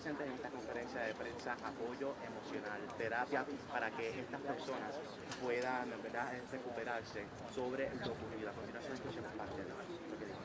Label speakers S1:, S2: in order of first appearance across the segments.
S1: presentes en esta conferencia de prensa apoyo emocional, terapia para que estas personas puedan, ¿verdad?, recuperarse sobre lo ocurrido. A continuación escuchemos parte de lo que dijo.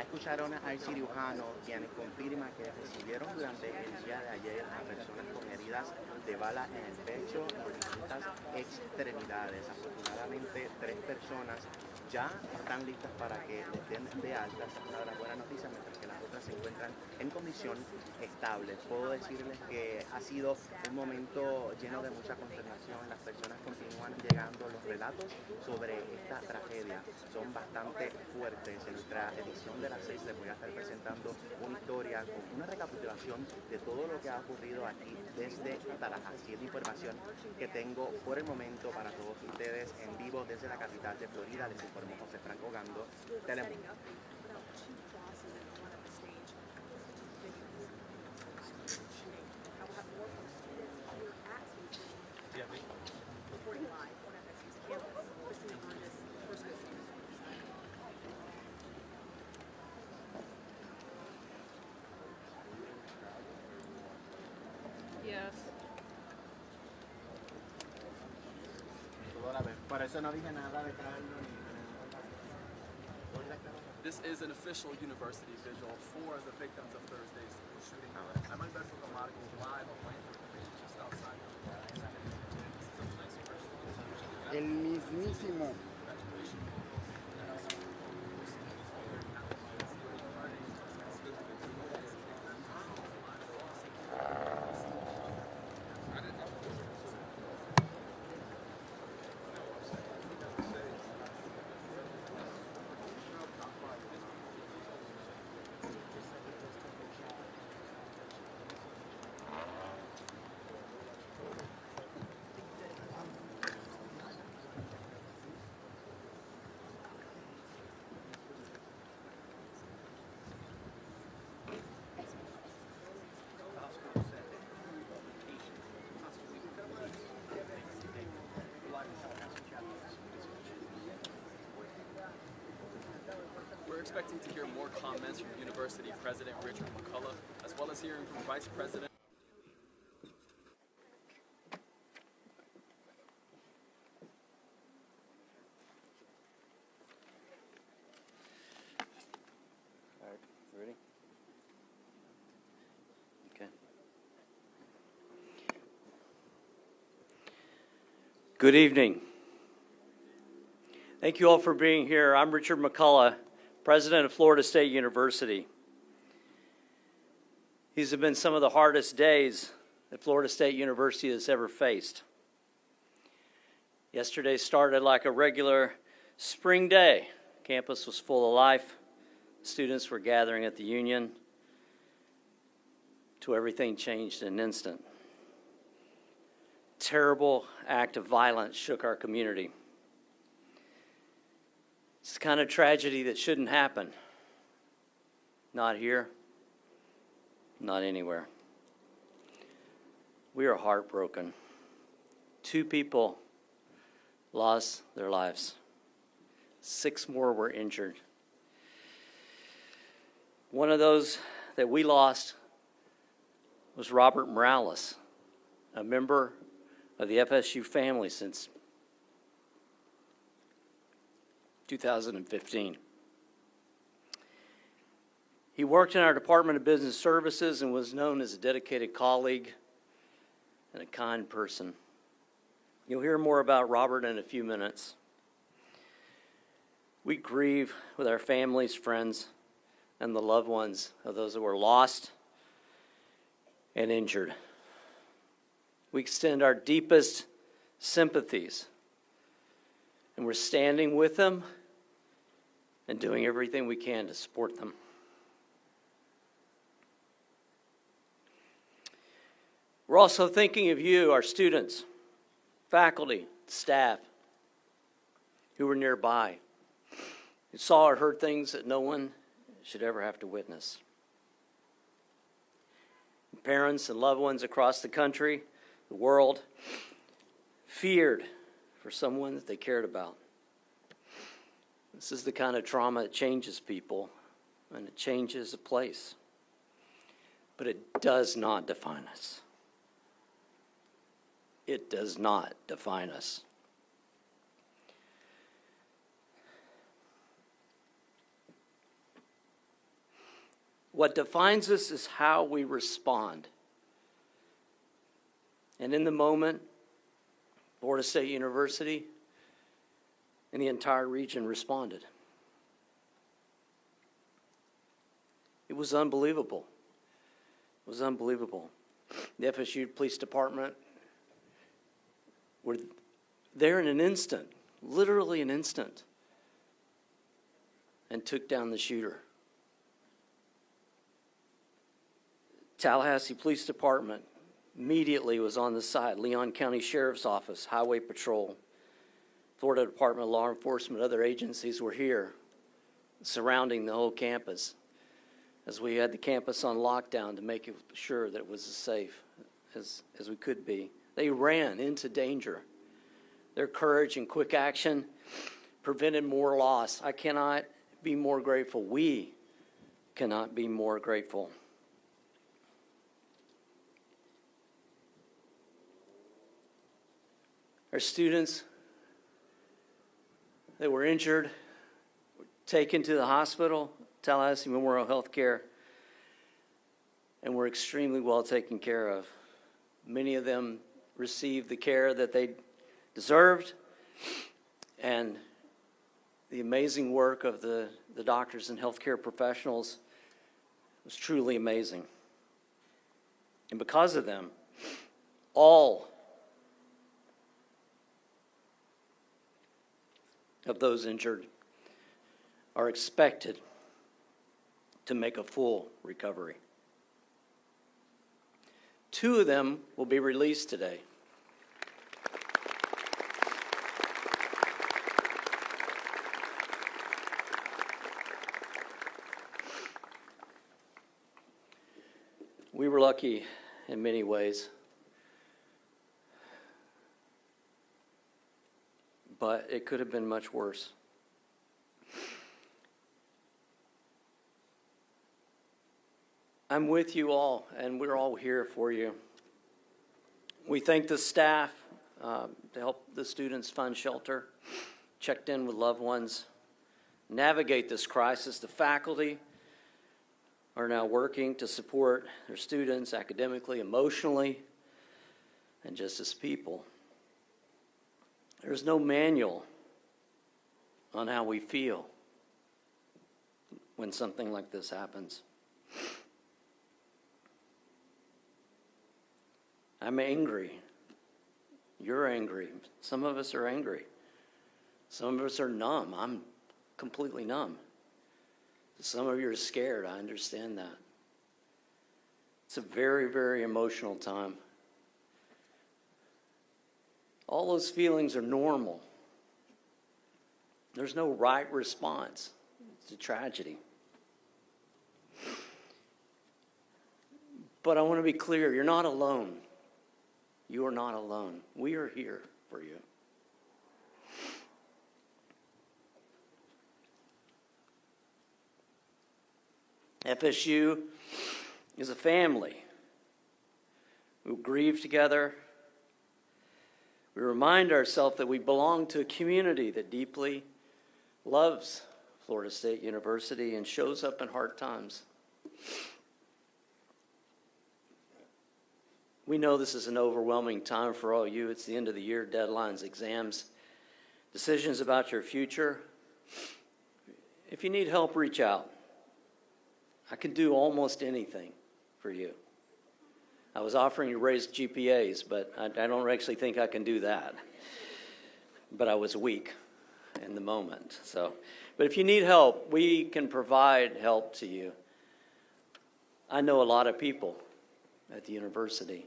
S1: Escucharon al cirujano quien confirma que recibieron durante el día de ayer a personas con heridas de bala en el pecho y distintas extremidades. Afortunadamente 3 personas ya están listas para que les den de alta. Esta es una de las buenas noticias, mientras que las otras se encuentran en condición estable. Puedo decirles que ha sido un momento lleno de mucha consternación. Las personas continúan llegando. Los relatos sobre esta tragedia son bastante fuertes. En nuestra edición de las 6 les voy a estar presentando una historia con una recapitulación de todo lo que ha ocurrido aquí desde Tallahassee. Es la información que tengo por el momento para todos ustedes en vivo desde la capital de Florida. Les informó José Franco Gando, Telemundo. Por eso no dije nada de traerlo ni.
S2: This is an official university vigil for the victims of Thursday's shooting. I'm Alberto Camargo, live on Langford, just outside.
S3: El mismísimo.
S2: We're expecting to hear more comments from University President Richard McCulla, as well as hearing from Vice President.
S4: All right, ready? Okay. Good evening. Thank you all for being here. I'm Richard McCulla, President of Florida State University. These have been some of the hardest days that Florida State University has ever faced. Yesterday started like a regular spring day. Campus was full of life. Students were gathering at the Union. Till everything changed in an instant. Terrible act of violence shook our community. It's the kind of tragedy that shouldn't happen. Not here, not anywhere. We are heartbroken. 2 people lost their lives. 6 more were injured. One of those that we lost was Robert Morales, a member of the FSU family since 2015. He worked in our Department of Business Services and was known as a dedicated colleague and a kind person. You'll hear more about Robert in a few minutes. We grieve with our families, friends, and the loved ones of those that were lost and injured. We extend our deepest sympathies, and we're standing with them and doing everything we can to support them. We're also thinking of you, our students, faculty, staff, who were nearby, who saw or heard things that no one should ever have to witness. Parents and loved ones across the country, the world, feared for someone that they cared about. This is the kind of trauma that changes people, and it changes a place. But it does not define us. It does not define us. What defines us is how we respond. And in the moment, Florida State University and the entire region responded. It was unbelievable. It was unbelievable. The FSU Police Department were there in an instant, literally an instant, and took down the shooter. Tallahassee Police Department immediately was on the side. Leon County Sheriff's Office, Highway Patrol, Florida Department of Law Enforcement, other agencies were here surrounding the whole campus as we had the campus on lockdown to make sure that it was as safe as we could be. They ran into danger. Their courage and quick action prevented more loss. I cannot be more grateful. We cannot be more grateful. Our students that were injured were taken to the hospital, Tallahassee Memorial Healthcare, and were extremely well taken care of. Many of them received the care that they deserved, and the amazing work of the doctors and healthcare professionals was truly amazing. And because of them, all of those injured are expected to make a full recovery. 2 of them will be released today. We were lucky in many ways, but it could have been much worse. I'm with you all, and we're all here for you. We thank the staff to help the students find shelter, checked in with loved ones, navigate this crisis. The faculty are now working to support their students academically, emotionally, and just as people. There's no manual on how we feel when something like this happens. I'm angry. You're angry. Some of us are angry. Some of us are numb. I'm completely numb. Some of you are scared. I understand that. It's a very, very emotional time. All those feelings are normal. There's no right response. It's a tragedy. But I want to be clear, you're not alone. You are not alone. We are here for you. FSU is a family. We grieve together. We remind ourselves that we belong to a community that deeply loves Florida State University and shows up in hard times. We know this is an overwhelming time for all you. It's the end of the year, deadlines, exams, decisions about your future. If you need help, reach out. I can do almost anything for you. I was offering to raise GPAs, but I don't actually think I can do that. But I was weak in the moment. But if you need help, we can provide help to you. I know a lot of people at the university.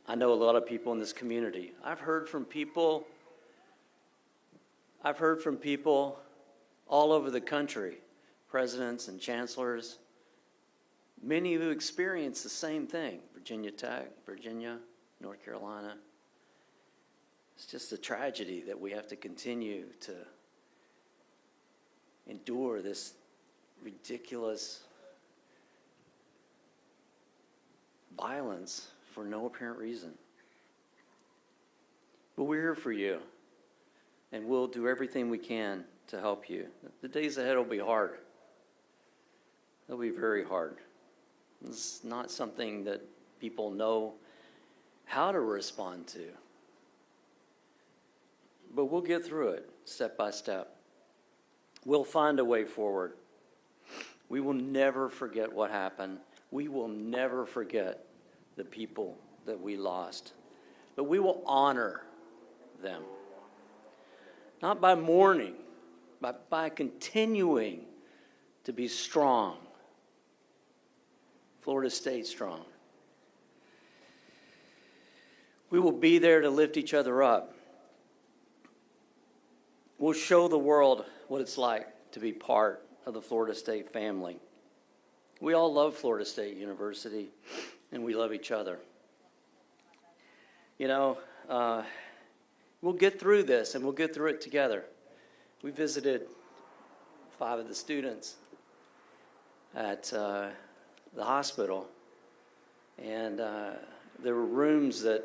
S4: I know a lot of people in this community. I've heard from people all over the country, presidents and chancellors, Many who experienced the same thing. Virginia Tech, Virginia, North Carolina. It's just a tragedy that we have to continue to endure this ridiculous violence for no apparent reason. But we're here for you, and we'll do everything we can to help you. The days ahead will be hard. They'll be very hard. It's not something that people know how to respond to. But we'll get through it step by step. We'll find a way forward. We will never forget what happened. We will never forget the people that we lost. But we will honor them. Not by mourning, but by continuing to be strong. Florida State strong. We will be there to lift each other up. We'll show the world what it's like to be part of the Florida State family. We all love Florida State University, and we love each other. You know, we'll get through this, and we'll get through it together. We visited 5 of the students at the hospital, and there were rooms that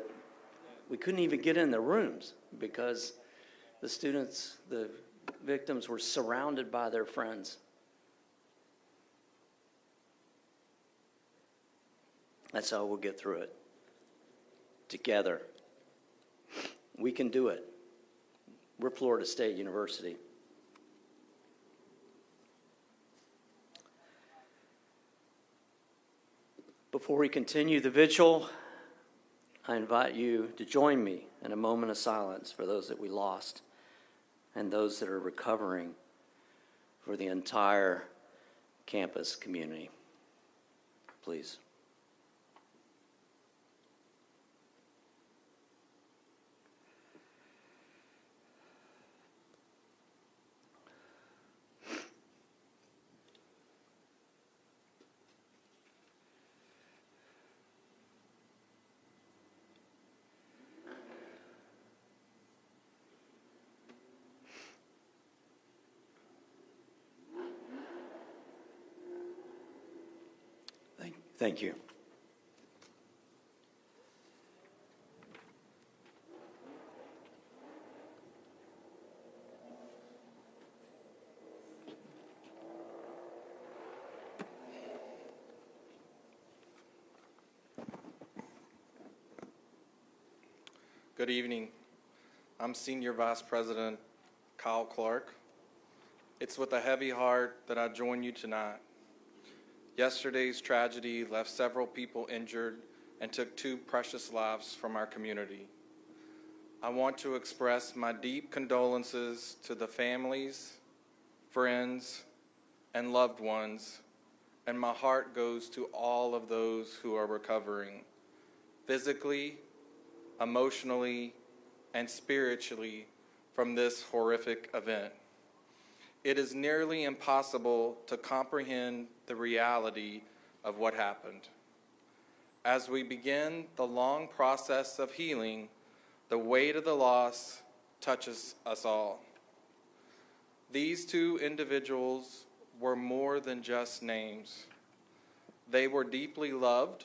S4: we couldn't even get in the rooms because the students, the victims, were surrounded by their friends. That's how we'll get through it. Together. We can do it. We're Florida State University. Before we continue the vigil, I invite you to join me in a moment of silence for those that we lost and those that are recovering, for the entire campus community. Please. Thank you.
S5: Good evening. I'm Senior Vice President Kyle Clark. It's with a heavy heart that I join you tonight. Yesterday's tragedy left several people injured and took 2 precious lives from our community. I want to express my deep condolences to the families, friends, and loved ones, and my heart goes to all of those who are recovering, physically, emotionally, and spiritually from this horrific event. It is nearly impossible to comprehend the reality of what happened. As we begin the long process of healing, the weight of the loss touches us all. These 2 individuals were more than just names. They were deeply loved,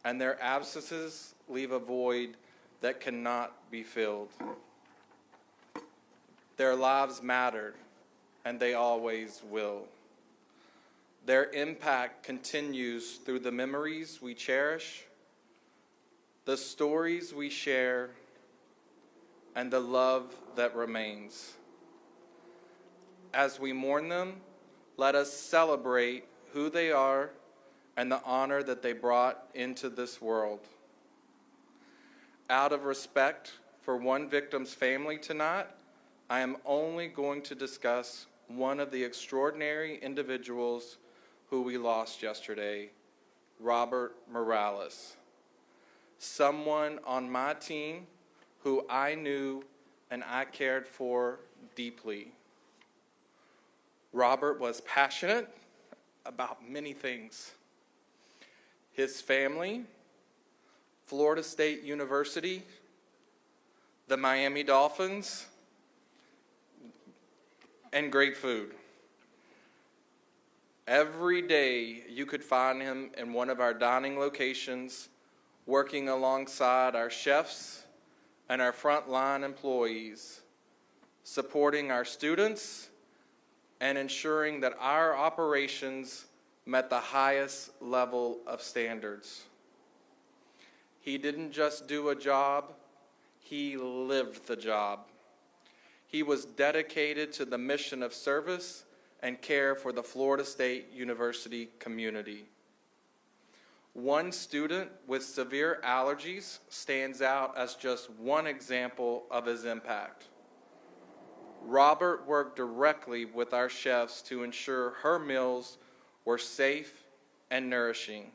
S5: and their absences leave a void that cannot be filled. Their lives mattered, and they always will. Their impact continues through the memories we cherish, the stories we share, and the love that remains. As we mourn them, let us celebrate who they are and the honor that they brought into this world. Out of respect for one victim's family tonight, I am only going to discuss one of the extraordinary individuals who we lost yesterday, Robert Morales. Someone on my team who I knew and I cared for deeply. Robert was passionate about many things. his family, Florida State University, the Miami Dolphins, and great food. Every day you could find him in one of our dining locations, working alongside our chefs and our frontline employees, supporting our students and ensuring that our operations met the highest level of standards. He didn't just do a job, he lived the job. He was dedicated to the mission of service and care for the Florida State University community. One student with severe allergies stands out as just one example of his impact. Robert worked directly with our chefs to ensure her meals were safe and nourishing.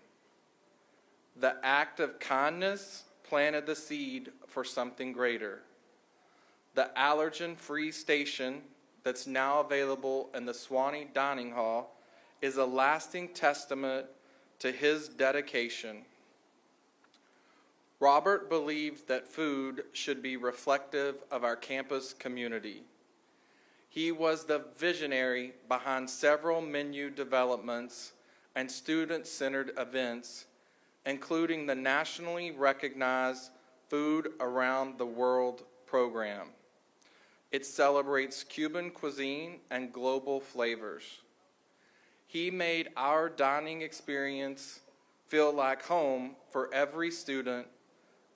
S5: The act of kindness planted the seed for something greater. The allergen-free station that's now available in the Swanee Dining Hall is a lasting testament to his dedication. Robert believed that food should be reflective of our campus community. He was the visionary behind several menu developments and student-centered events, including the nationally recognized Food Around the World program. It celebrates Cuban cuisine and global flavors. He made our dining experience feel like home for every student,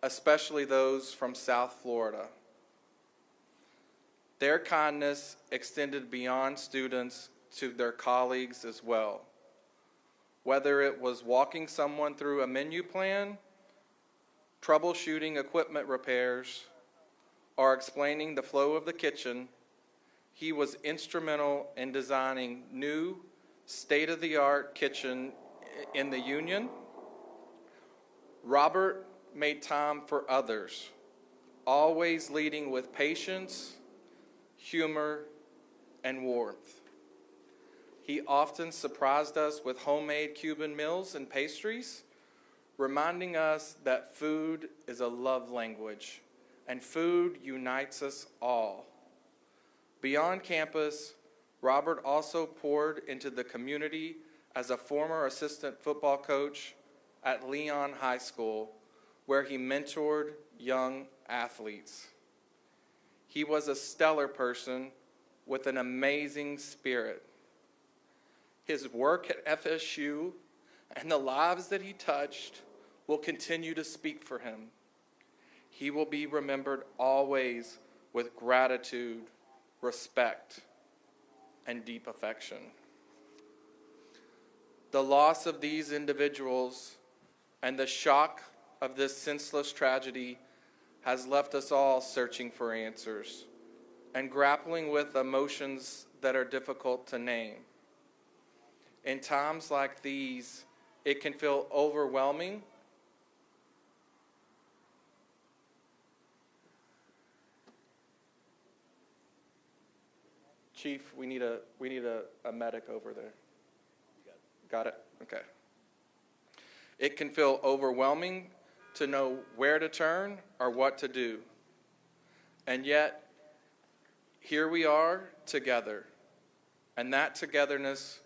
S5: especially those from South Florida. Their kindness extended beyond students to their colleagues as well. Whether it was walking someone through a menu plan, troubleshooting equipment repairs, or explaining the flow of the kitchen, he was instrumental in designing new, state-of-the-art kitchen in the Union. Robert made time for others, always leading with patience, humor, and warmth. He often surprised us with homemade Cuban meals and pastries, reminding us that food is a love language, and food unites us all. Beyond campus, Robert also poured into the community as a former assistant football coach at Leon High School, where he mentored young athletes. He was a stellar person with an amazing spirit. His work at FSU and the lives that he touched will continue to speak for him. He will be remembered always with gratitude, respect, and deep affection. The loss of these individuals and the shock of this senseless tragedy has left us all searching for answers and grappling with emotions that are difficult to name. In times like these, it can feel overwhelming. Chief, we need a medic over there. Got it? Okay. It can feel overwhelming to know where to turn or what to do. And yet, here we are together. And that togetherness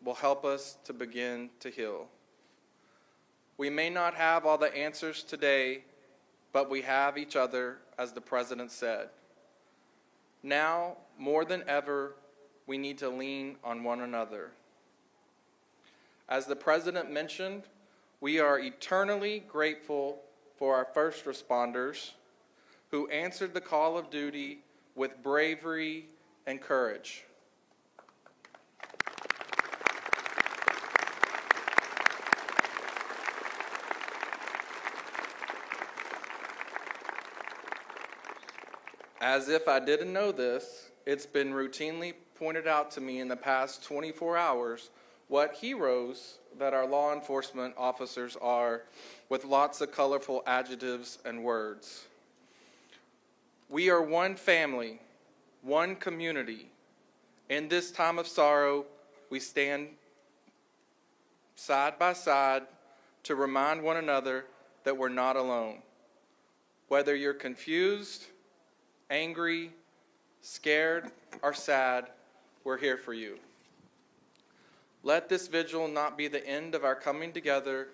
S5: will help us to begin to heal. We may not have all the answers today, but we have each other, as the President said. Now, more than ever, we need to lean on one another. As the President mentioned, we are eternally grateful for our first responders who answered the call of duty with bravery and courage. As if I didn't know this, it's been routinely pointed out to me in the past 24 hours what heroes that our law enforcement officers are, with lots of colorful adjectives and words. We are one family, one community. In this time of sorrow, we stand side by side, to remind one another that we're not alone. Whether you're confused, angry, scared, or sad, we're here for you. Let this vigil not be the end of our coming together,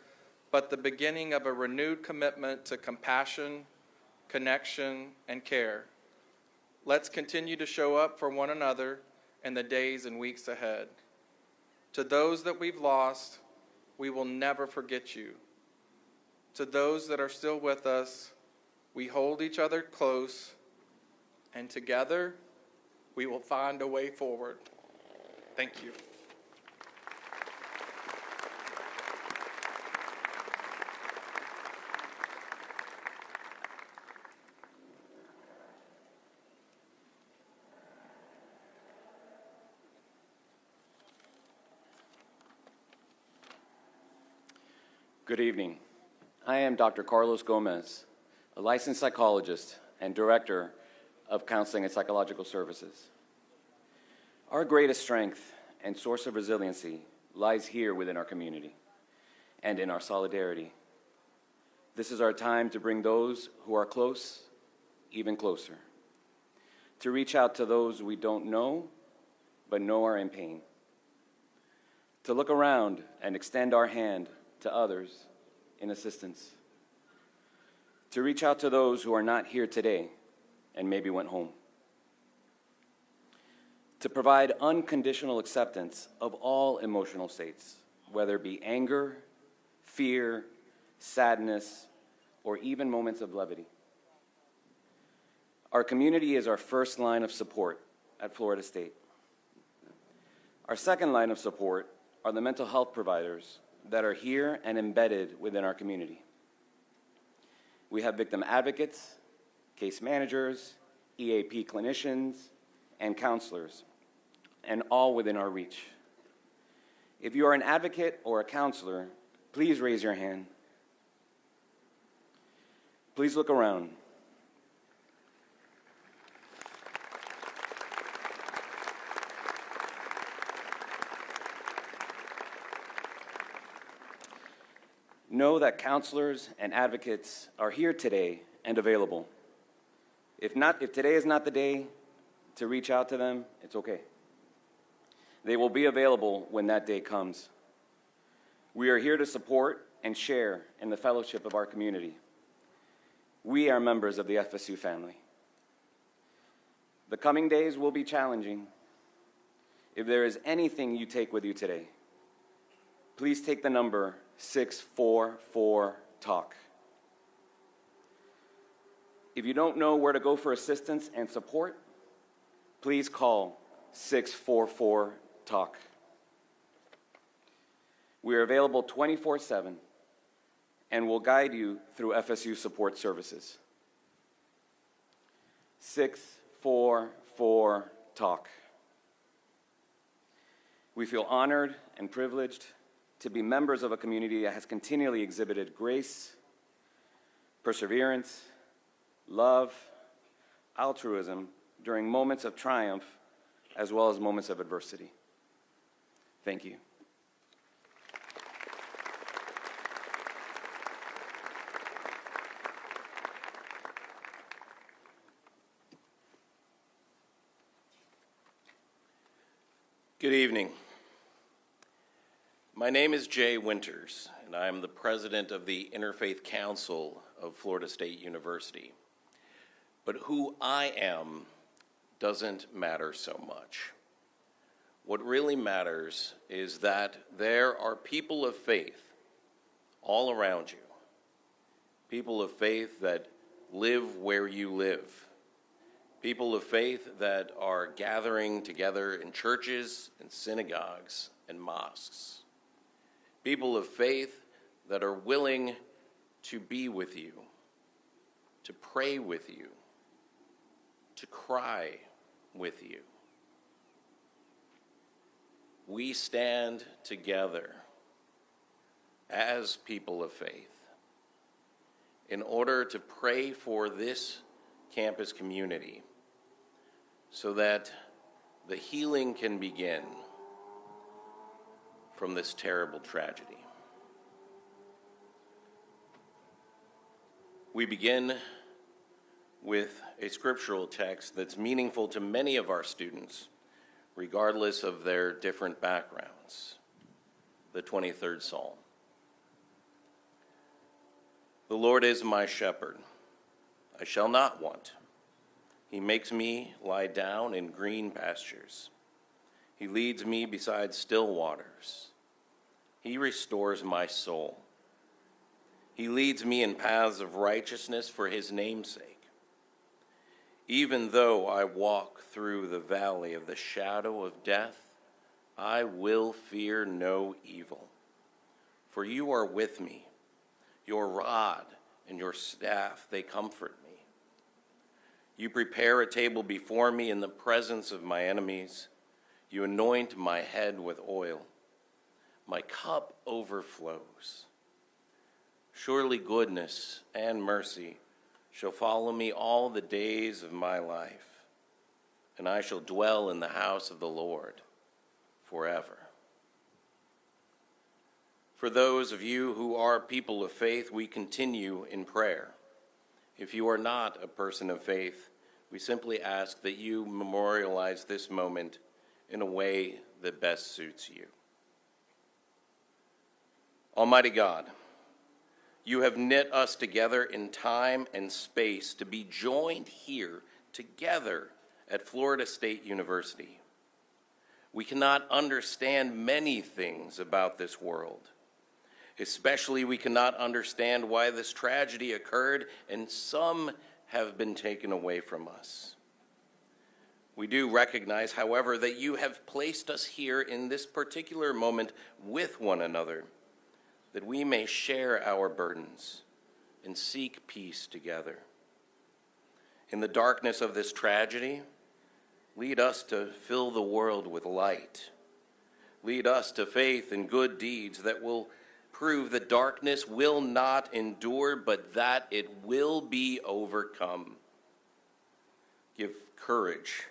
S5: but the beginning of a renewed commitment to compassion, connection, and care. Let's continue to show up for one another in the days and weeks ahead. To those that we've lost, we will never forget you. To those that are still with us, we hold each other close, and together we will find a way forward. Thank you.
S6: Good evening. I am Dr. Carlos Gomez, a licensed psychologist and director of counseling and psychological services. Our greatest strength and source of resiliency lies here within our community and in our solidarity. This is our time to bring those who are close even closer, to reach out to those we don't know but know are in pain, to look around and extend our hand to others in assistance, to reach out to those who are not here today and maybe went home, to provide unconditional acceptance of all emotional states, whether it be anger, fear, sadness, or even moments of levity. Our community is our first line of support at Florida State. Our second line of support are the mental health providers that are here and embedded within our community. We have victim advocates, case managers, EAP clinicians, and counselors, and all within our reach. If you are an advocate or a counselor, please raise your hand. Please look around. Know that counselors and advocates are here today and available. If today is not the day to reach out to them, it's okay. They will be available when that day comes. We are here to support and share in the fellowship of our community. We are members of the FSU family. The coming days will be challenging. If there is anything you take with you today, please take the number 644-TALK. If you don't know where to go for assistance and support, please call 644-TALK. We are available 24/7 and will guide you through FSU support services. 644-TALK. We feel honored and privileged to be members of a community that has continually exhibited grace, perseverance, love, altruism during moments of triumph as well as moments of adversity. Thank you.
S7: Good evening. My name is Jay Winters, and I am the president of the Interfaith Council of Florida State University. But who I am doesn't matter so much. What really matters is that there are people of faith all around you, people of faith that live where you live, people of faith that are gathering together in churches and synagogues and mosques. People of faith that are willing to be with you, to pray with you, to cry with you. We stand together as people of faith in order to pray for this campus community so that the healing can begin from this terrible tragedy. We begin with a scriptural text that's meaningful to many of our students, regardless of their different backgrounds. The 23rd Psalm. The Lord is my shepherd. I shall not want. He makes me lie down in green pastures. He leads me beside still waters. He restores my soul. He leads me in paths of righteousness for his name's sake. Even though I walk through the valley of the shadow of death, I will fear no evil. For you are with me. Your rod and your staff, they comfort me. You prepare a table before me in the presence of my enemies. You anoint my head with oil. My cup overflows. Surely goodness and mercy shall follow me all the days of my life, and I shall dwell in the house of the Lord forever. For those of you who are people of faith, we continue in prayer. If you are not a person of faith, we simply ask that you memorialize this moment in a way that best suits you. Almighty God, you have knit us together in time and space to be joined here together at Florida State University. We cannot understand many things about this world. Especially, we cannot understand why this tragedy occurred and some have been taken away from us. We do recognize, however, that you have placed us here in this particular moment with one another, that we may share our burdens and seek peace together. In the darkness of this tragedy, lead us to fill the world with light. Lead us to faith and good deeds that will prove that darkness will not endure, but that it will be overcome. Give courage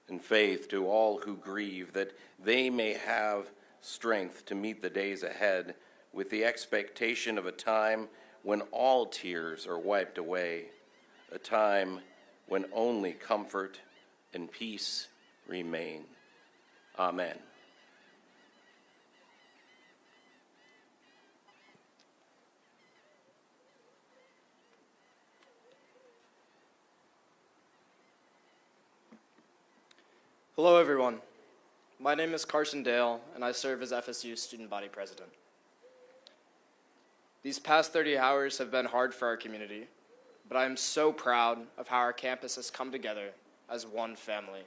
S7: and faith to all who grieve, that they may have strength to meet the days ahead with the expectation of a time when all tears are wiped away, a time when only comfort and peace remain. Amen.
S8: Hello, everyone. My name is Carson Dale, and I serve as FSU Student Body President. These past 30 hours have been hard for our community, but I am so proud of how our campus has come together as one family.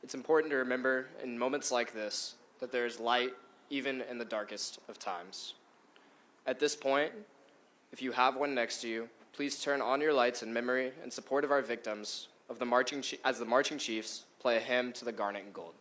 S8: It's important to remember in moments like this that there is light even in the darkest of times. At this point, if you have one next to you, please turn on your lights in memory and support of our victims as the marching chiefs play a hymn to the garnet and gold.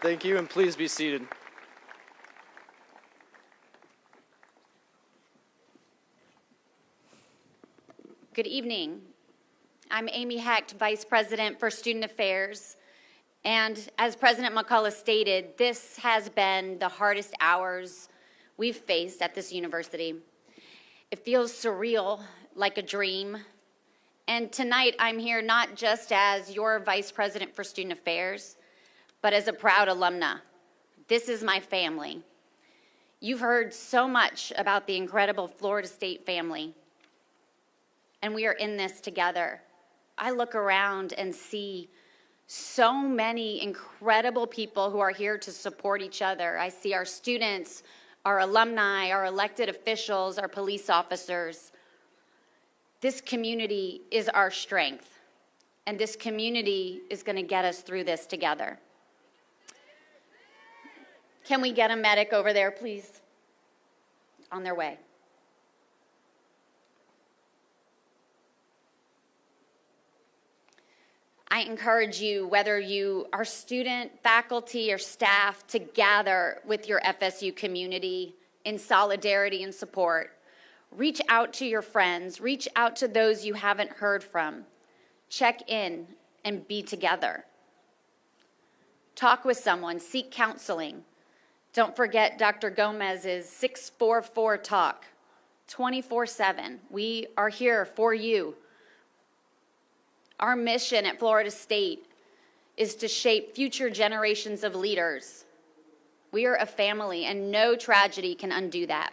S8: Thank you, and please be seated.
S9: Good evening. I'm Amy Hecht, Vice President for Student Affairs. And as President McCulla stated, this has been the hardest hours we've faced at this university. It feels surreal, like a dream. And tonight I'm here not just as your Vice President for Student Affairs, but as a proud alumna. This is my family. You've heard so much about the incredible Florida State family, and we are in this together. I look around and see so many incredible people who are here to support each other. I see our students, our alumni, our elected officials, our police officers. This community is our strength, and this community is going to get us through this together. Can we get a medic over there, please? On their way. I encourage you, whether you are student, faculty, or staff, to gather with your FSU community in solidarity and support. Reach out to your friends. Reach out to those you haven't heard from. Check in and be together. Talk with someone. Seek counseling. Don't forget Dr. Gomez's 644 talk, 24/7. We are here for you. Our mission at Florida State is to shape future generations of leaders. We are a family, and no tragedy can undo that.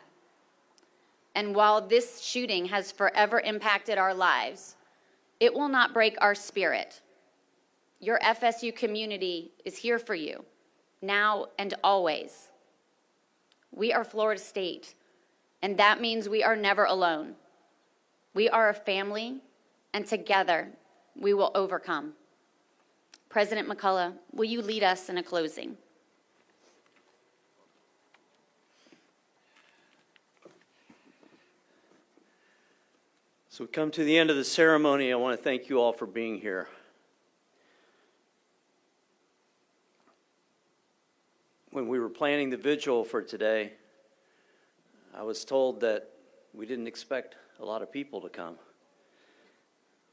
S9: And while this shooting has forever impacted our lives, it will not break our spirit. Your FSU community is here for you, now and always. We are Florida State, and that means we are never alone. We are a family, and together we will overcome. President McCulla, will you lead us in a closing?
S4: So we come to the end of the ceremony. I want to thank you all for being here. When we were planning the vigil for today, I was told that we didn't expect a lot of people to come.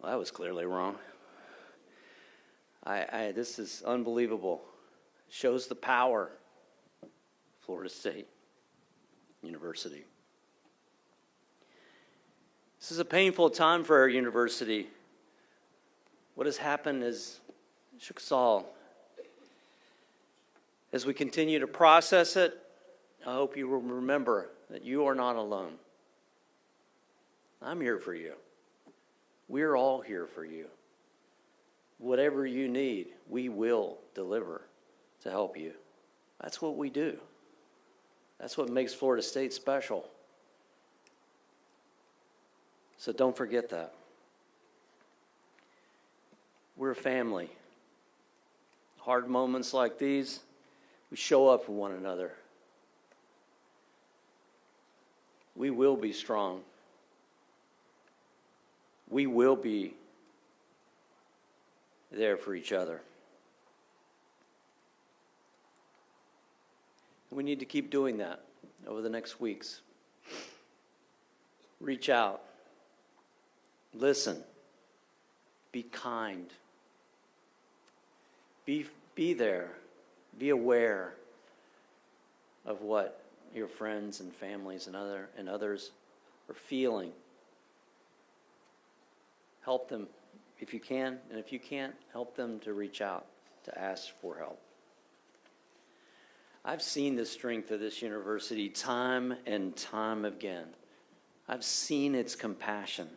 S4: Well, that was clearly wrong. This is unbelievable. It shows the power of Florida State University. This is a painful time for our university. What has happened has shook us all. As we continue to process it, I hope you will remember that you are not alone. I'm here for you. We're all here for you. Whatever you need, we will deliver to help you. That's what we do. That's what makes Florida State special. So don't forget that. We're a family. Hard moments like these, we show up for one another. We will be strong. We will be there for each other. We need to keep doing that over the next weeks. Reach out. Listen. Be kind. Be there. Be aware of what your friends and families and others are feeling. help them if you can, and if you can't, help them to reach out, to ask for help. I've seen the strength of this university time and time again. I've seen its compassion,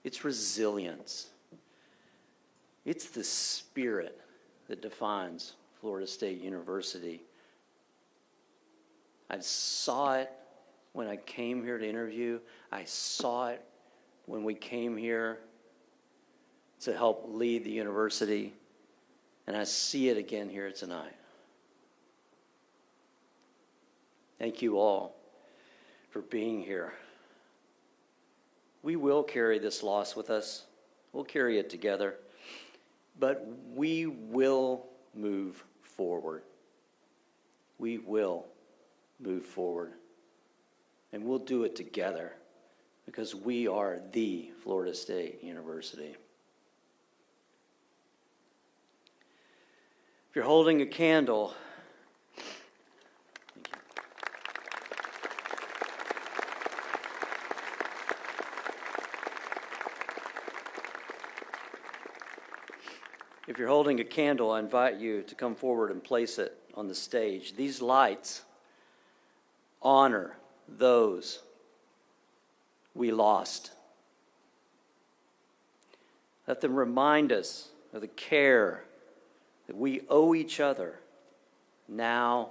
S4: its resilience. It's the spirit that defines Florida State University. I saw it when I came here to interview. I saw it when we came here to help lead the university. And I see it again here tonight. Thank you all for being here. We will carry this loss with us. We'll carry it together. But we will move forward. We will move forward. And we'll do it together because we are the Florida State University. If you're holding a candle, thank you. If you're holding a candle, I invite you to come forward and place it on the stage. These lights honor those we lost. Let them remind us of the care that we owe each other now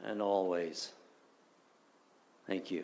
S4: and always. Thank you.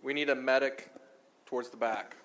S5: We need a medic towards the back.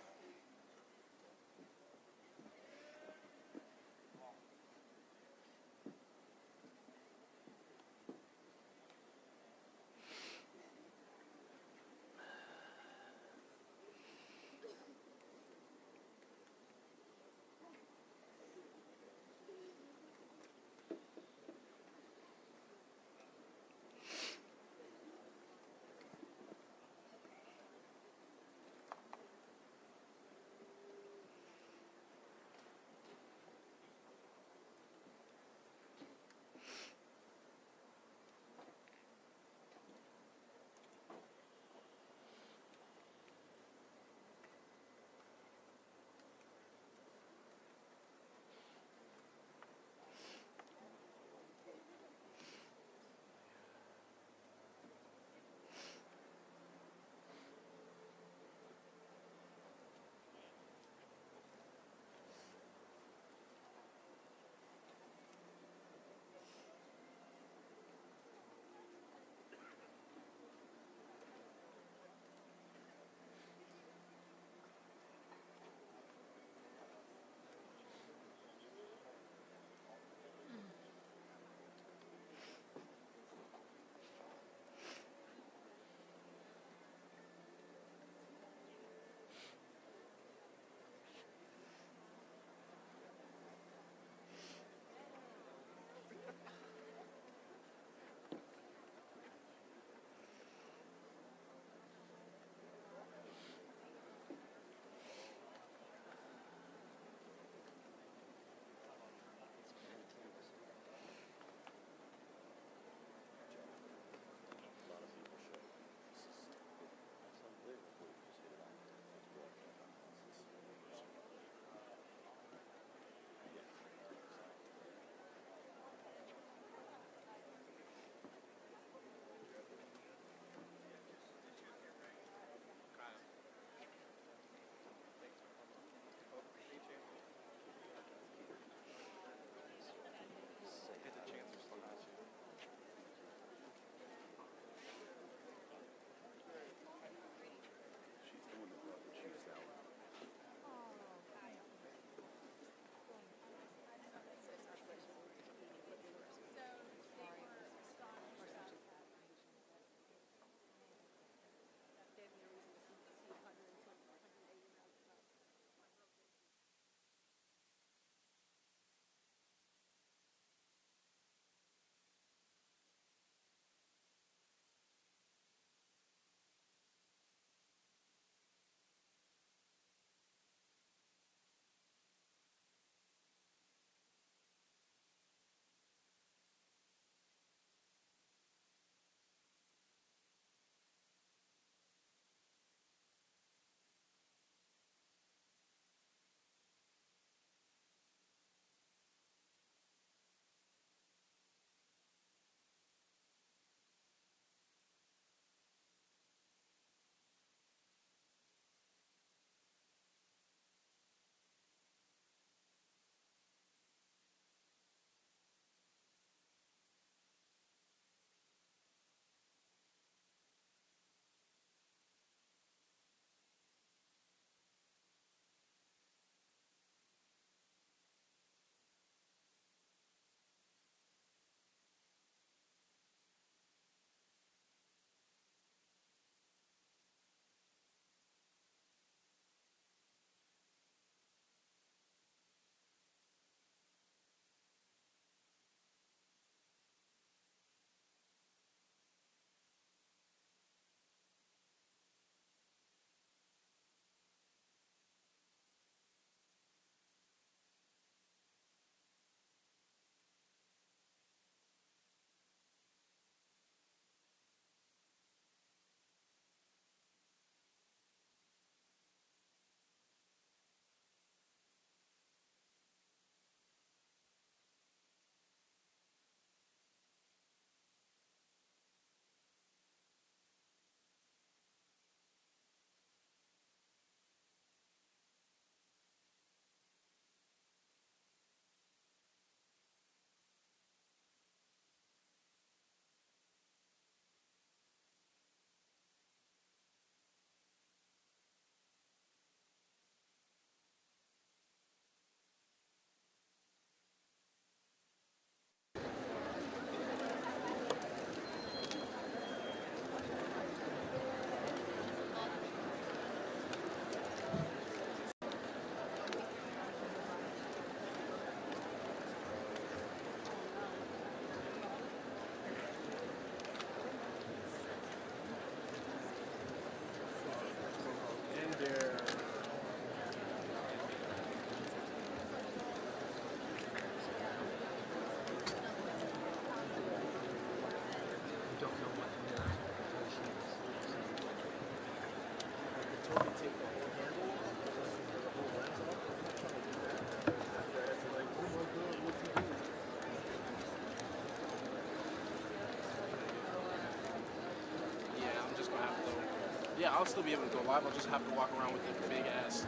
S2: Yeah, I'll still be able to go live. I'll just have to walk around with a big ass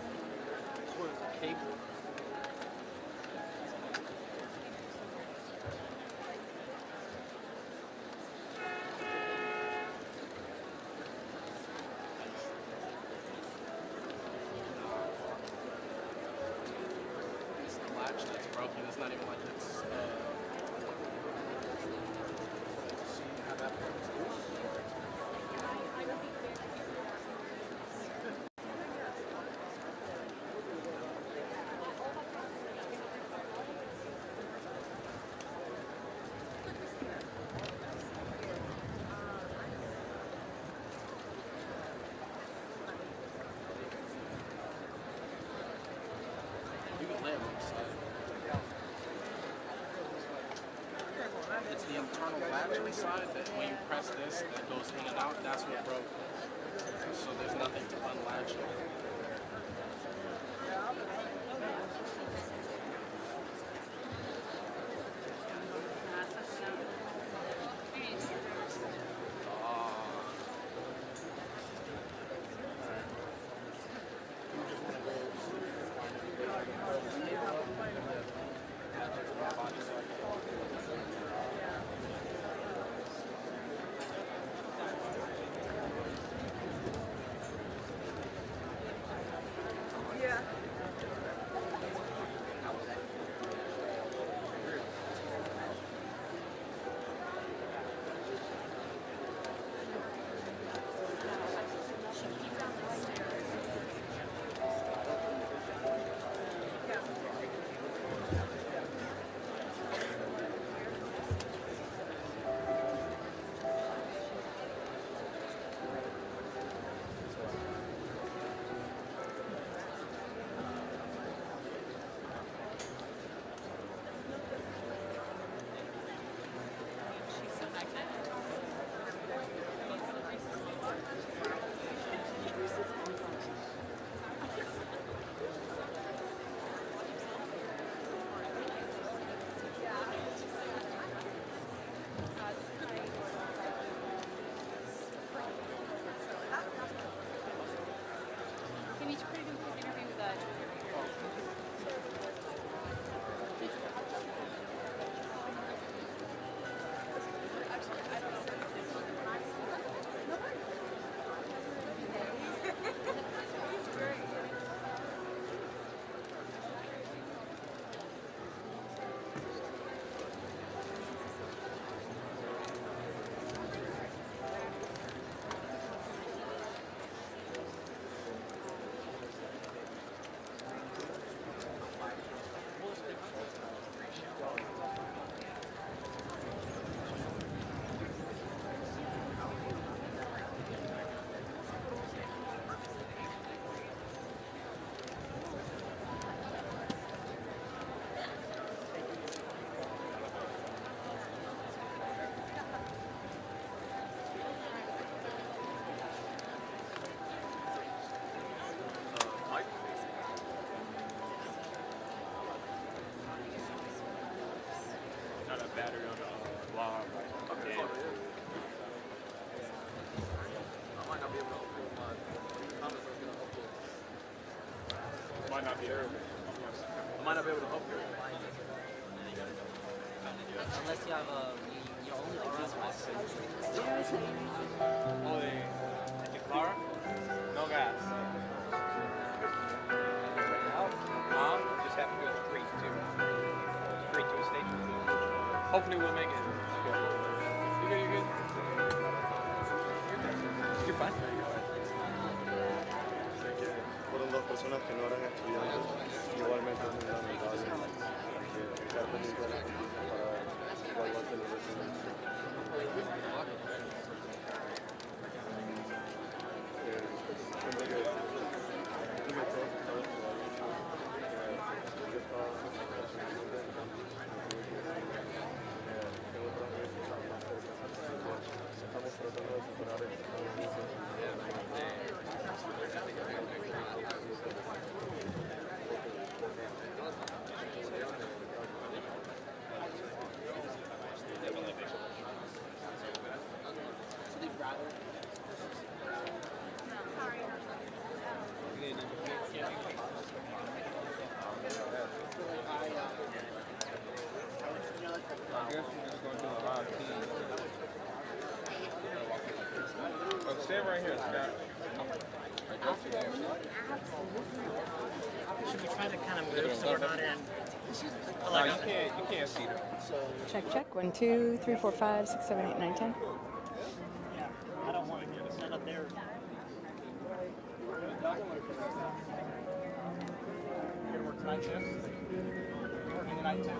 S2: cable. It's the latch that's broken. It's not even like it's. See how that works. It's the internal latch inside that when you press this, that goes in and out. That's what broke. So there's nothing to unlatch it. Might not be able to. I might not be able to help you.
S10: Unless you have you only run
S2: Only car? No gas.
S11: Just have to go straight to a station.
S2: Hopefully we'll make it. You good? You good? You're fine.
S3: Fueron dos personas que no eran estudiantes, igualmente muy lamentables, que estar pendiente de las noticias para cuál va a ser el resultado. Estamos tratando de superar el
S11: Stand right here, Scott.
S10: Should we try to kind of move so we're not in?
S11: No, you can't see them.
S12: Check, check. 1, 2, 3, 4, 5, 6, 7, 8, 9, 10.
S10: Yeah, I don't want to get set up there. You gonna work tonight too? Working tonight too?